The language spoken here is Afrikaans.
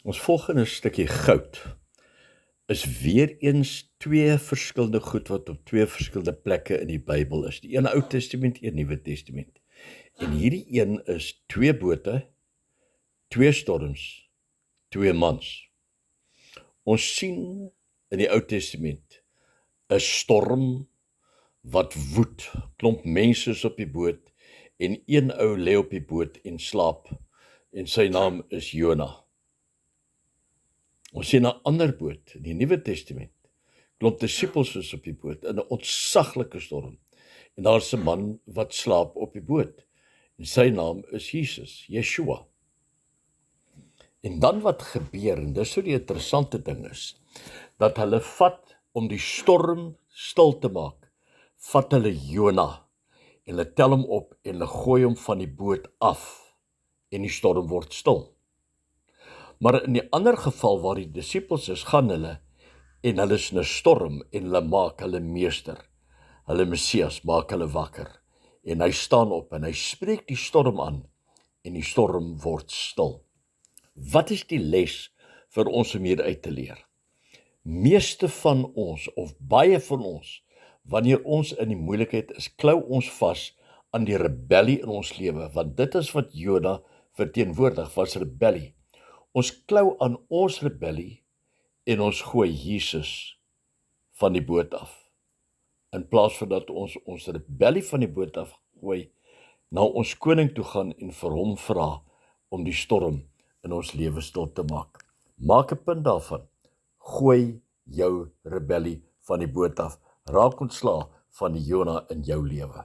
Ons volgende stukkie goud is weer eens twee verskillende goed wat op twee verskillende plekke in die Bybel is. Die een Ou Testament, een Nuwe Testament. En hierdie een is twee bote, twee storms, twee mans. Ons sien in die Ou Testament 'n storm wat woed, klomp mense is op die boot en een ou lê op die boot en slaap en sy naam is Jona. Ons sien 'n ander boot in die Nuwe Testament. Klomp disippels is op die boot in 'n ontsaglike storm. En daar's 'n man wat slaap op die boot. En sy naam is Jesus, Yeshua. En dan wat gebeur, en dis so die interessante ding is, dat hulle vat om die storm stil te maak, vat hulle Jona en hulle tel hom op en hulle gooi hom van die boot af en die storm word stil. Maar in die ander geval waar die disippels is, gaan hulle en hulle is in 'n storm en hulle maak hulle meester, hulle Messias, maak hulle wakker. En hy staan op en hy spreek die storm aan en die storm word stil. Wat is die les vir ons om hier uit te leer? Meeste van ons, of baie van ons, wanneer ons in die moeilikheid is, klou ons vas aan die rebellie in ons lewe, want dit is wat Jona verteenwoordig, was rebellie. Ons klou aan ons rebellie en ons gooi Jesus van die boot af. In plaas van dat ons rebellie van die boot af gooi, na ons koning toe gaan en vir hom vra om die storm in ons lewe stil te maak. Maak 'n punt daarvan. Gooi jou rebellie van die boot af. Raak ontslae van die Jona in jou lewe.